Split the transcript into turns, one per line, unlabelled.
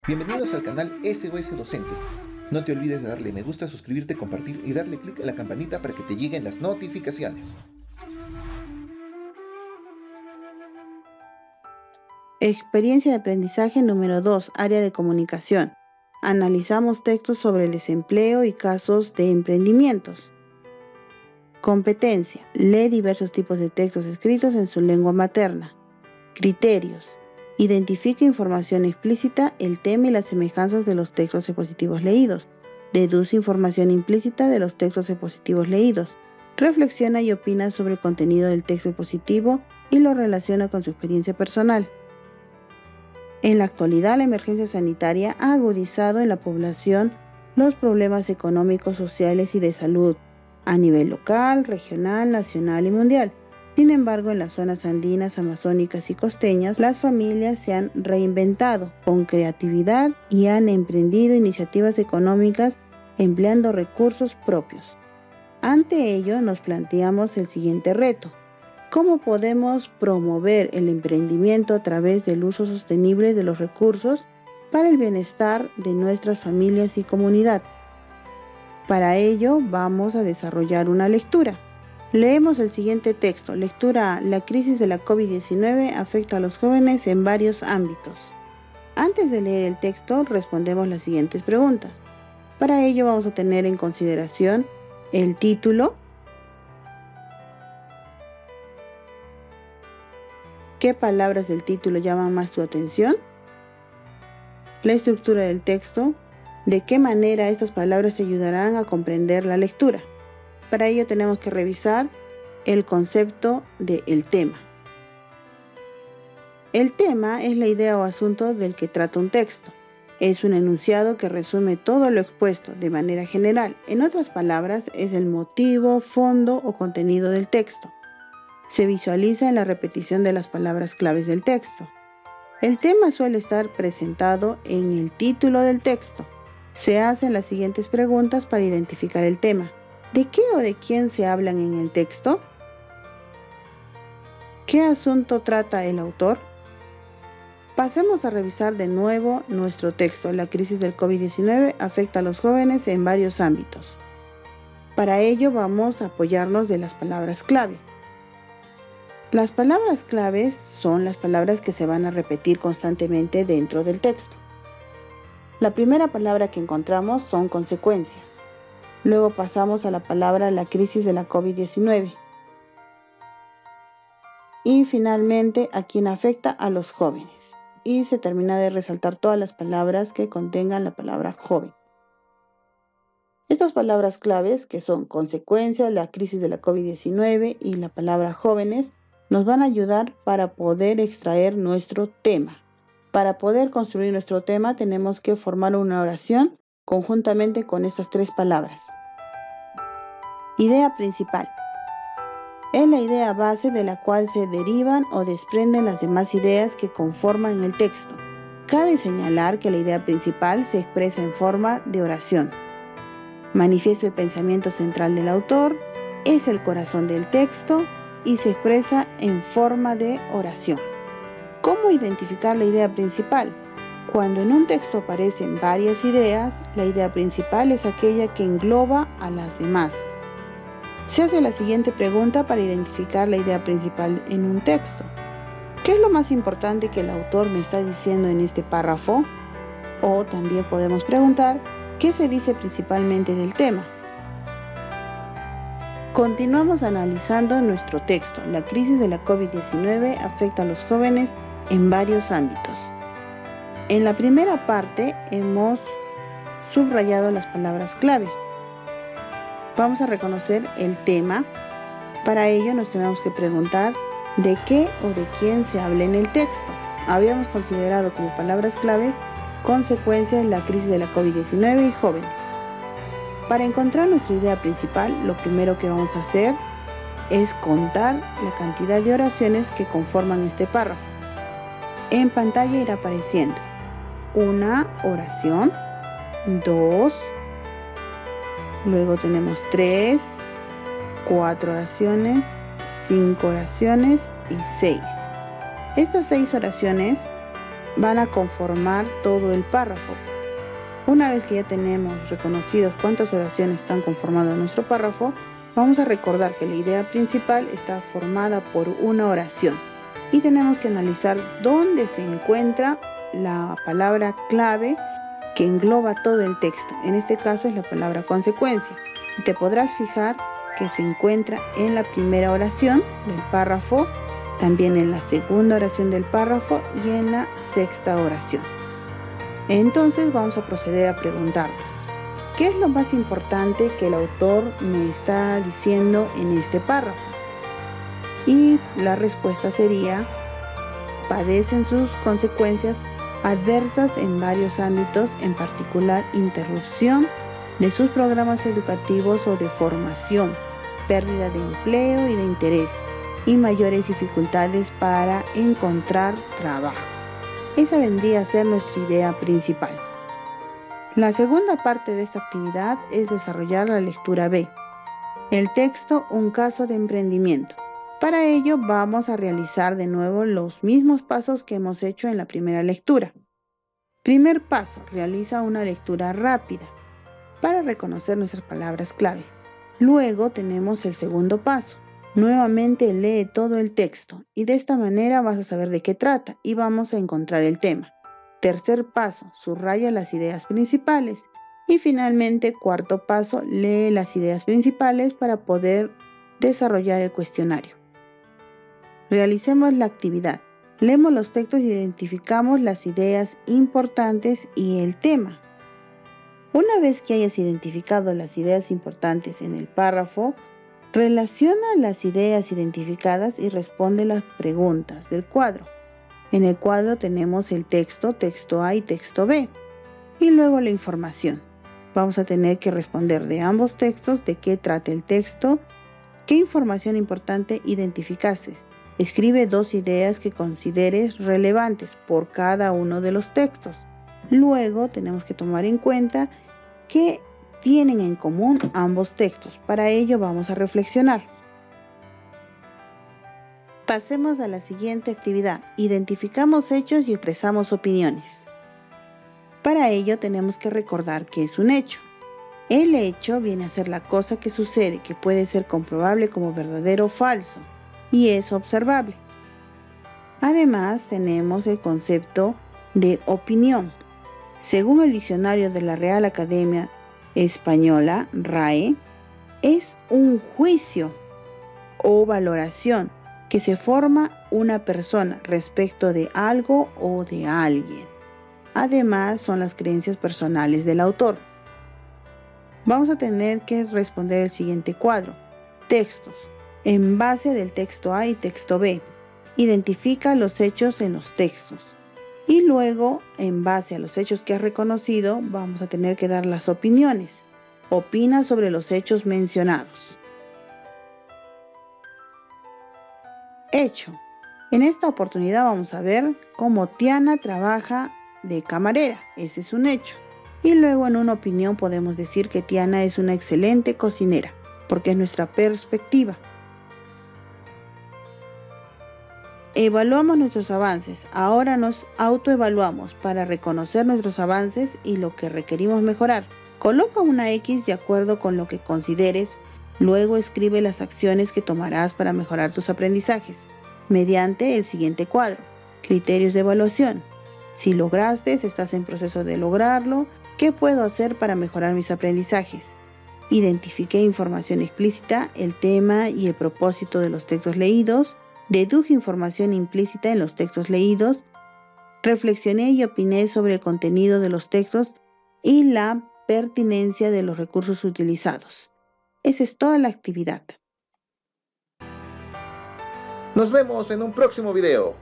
Bienvenidos al canal SOS Docente. No te olvides de darle me gusta, suscribirte, compartir y darle clic a la campanita para que te lleguen las notificaciones.
Experiencia de aprendizaje número 2, área de comunicación. Analizamos textos sobre el desempleo y casos de emprendimientos. Competencia. Lee diversos tipos de textos escritos en su lengua materna. Criterios. Identifica información explícita, el tema y las semejanzas de los textos expositivos leídos. Deduce información implícita de los textos expositivos leídos. Reflexiona y opina sobre el contenido del texto expositivo y lo relaciona con su experiencia personal. En la actualidad, la emergencia sanitaria ha agudizado en la población los problemas económicos, sociales y de salud a nivel local, regional, nacional y mundial. Sin embargo, en las zonas andinas, amazónicas y costeñas, las familias se han reinventado con creatividad y han emprendido iniciativas económicas empleando recursos propios. Ante ello, nos planteamos el siguiente reto. ¿Cómo podemos promover el emprendimiento a través del uso sostenible de los recursos para el bienestar de nuestras familias y comunidad? Para ello, vamos a desarrollar una lectura. Leemos el siguiente texto. Lectura A. La crisis de la COVID-19 afecta a los jóvenes en varios ámbitos. Antes de leer el texto, respondemos las siguientes preguntas. Para ello, vamos a tener en consideración el título, ¿qué palabras del título llaman más tu atención? La estructura del texto, de qué manera estas palabras te ayudarán a comprender la lectura. Para ello tenemos que revisar el concepto del tema. El tema es la idea o asunto del que trata un texto. Es un enunciado que resume todo lo expuesto de manera general. En otras palabras, es el motivo, fondo o contenido del texto. Se visualiza en la repetición de las palabras claves del texto. El tema suele estar presentado en el título del texto. Se hacen las siguientes preguntas para identificar el tema. ¿De qué o de quién se hablan en el texto? ¿Qué asunto trata el autor? Pasemos a revisar de nuevo nuestro texto. La crisis del COVID-19 afecta a los jóvenes en varios ámbitos. Para ello vamos a apoyarnos de las palabras clave. Las palabras claves son las palabras que se van a repetir constantemente dentro del texto. La primera palabra que encontramos son consecuencias. Luego pasamos a la palabra la crisis de la COVID-19. Y finalmente a quien afecta a los jóvenes. Y se termina de resaltar todas las palabras que contengan la palabra joven. Estas palabras claves, que son consecuencias, la crisis de la COVID-19 y la palabra jóvenes, nos van a ayudar para poder extraer nuestro tema. Para poder construir nuestro tema tenemos que formar una oración conjuntamente con estas tres palabras. Idea principal. Es la idea base de la cual se derivan o desprenden las demás ideas que conforman el texto. Cabe señalar que la idea principal se expresa en forma de oración. Manifiesta el pensamiento central del autor, es el corazón del texto y se expresa en forma de oración. ¿Cómo identificar la idea principal? Cuando en un texto aparecen varias ideas, la idea principal es aquella que engloba a las demás. Se hace la siguiente pregunta para identificar la idea principal en un texto. ¿Qué es lo más importante que el autor me está diciendo en este párrafo? O también podemos preguntar, ¿qué se dice principalmente del tema? Continuamos analizando nuestro texto. La crisis de la COVID-19 afecta a los jóvenes en varios ámbitos. En la primera parte hemos subrayado las palabras clave. Vamos a reconocer el tema. Para ello nos tenemos que preguntar de qué o de quién se habla en el texto. Habíamos considerado como palabras clave consecuencias, la crisis de la COVID-19 y jóvenes. Para encontrar nuestra idea principal, lo primero que vamos a hacer es contar la cantidad de oraciones que conforman este párrafo. En pantalla irá apareciendo una oración, 2, luego tenemos 3, 4 oraciones, 5 oraciones y 6. Estas 6 oraciones van a conformar todo el párrafo. Una vez que ya tenemos reconocidas cuántas oraciones están conformando nuestro párrafo, vamos a recordar que la idea principal está formada por una oración y tenemos que analizar dónde se encuentra la palabra clave que engloba todo el texto. En este caso es la palabra consecuencia. Y te podrás fijar que se encuentra en la primera oración del párrafo, también en la segunda oración del párrafo y en la sexta oración. Entonces vamos a proceder a preguntarnos, ¿qué es lo más importante que el autor me está diciendo en este párrafo? Y la respuesta sería, padecen sus consecuencias adversas en varios ámbitos, en particular interrupción de sus programas educativos o de formación, pérdida de empleo y de interés, y mayores dificultades para encontrar trabajo. Esa vendría a ser nuestra idea principal. La segunda parte de esta actividad es desarrollar la lectura B. El texto, un caso de emprendimiento. Para ello vamos a realizar de nuevo los mismos pasos que hemos hecho en la primera lectura. Primer paso, realiza una lectura rápida para reconocer nuestras palabras clave. Luego tenemos el segundo paso. Nuevamente lee todo el texto y de esta manera vas a saber de qué trata y vamos a encontrar el tema. Tercer paso, subraya las ideas principales. Y finalmente, cuarto paso, lee las ideas principales para poder desarrollar el cuestionario. Realicemos la actividad. Leemos los textos y identificamos las ideas importantes y el tema. Una vez que hayas identificado las ideas importantes en el párrafo, relaciona las ideas identificadas y responde las preguntas del cuadro. En el cuadro tenemos el texto A y texto B, y luego la información. Vamos a tener que responder de ambos textos de qué trata el texto, qué información importante identificaste. Escribe 2 ideas que consideres relevantes por cada uno de los textos. Luego tenemos que tomar en cuenta qué tienen en común ambos textos. Para ello vamos a reflexionar. Pasemos a la siguiente actividad. Identificamos hechos y expresamos opiniones. Para ello tenemos que recordar qué es un hecho. El hecho viene a ser la cosa que sucede, que puede ser comprobable como verdadero o falso, y es observable. Además tenemos el concepto de opinión. Según el diccionario de la Real Academia Española, RAE, es un juicio o valoración que se forma una persona respecto de algo o de alguien. Además, son las creencias personales del autor. Vamos a tener que responder el siguiente cuadro. Textos. En base del texto A y texto B, identifica los hechos en los textos. Y luego, en base a los hechos que has reconocido, vamos a tener que dar las opiniones. Opina sobre los hechos mencionados. Hecho. En esta oportunidad vamos a ver cómo Tiana trabaja de camarera. Ese es un hecho. Y luego en una opinión podemos decir que Tiana es una excelente cocinera, porque es nuestra perspectiva. Evaluamos nuestros avances. Ahora nos autoevaluamos para reconocer nuestros avances y lo que requerimos mejorar. Coloca una X de acuerdo con lo que consideres. Luego escribe las acciones que tomarás para mejorar tus aprendizajes mediante el siguiente cuadro. Criterios de evaluación. Si lograste, estás en proceso de lograrlo. ¿Qué puedo hacer para mejorar mis aprendizajes? Identifiqué información explícita, el tema y el propósito de los textos leídos. Deduje información implícita en los textos leídos. Reflexioné y opiné sobre el contenido de los textos y la pertinencia de los recursos utilizados. Esa es toda la actividad.
Nos vemos en un próximo video.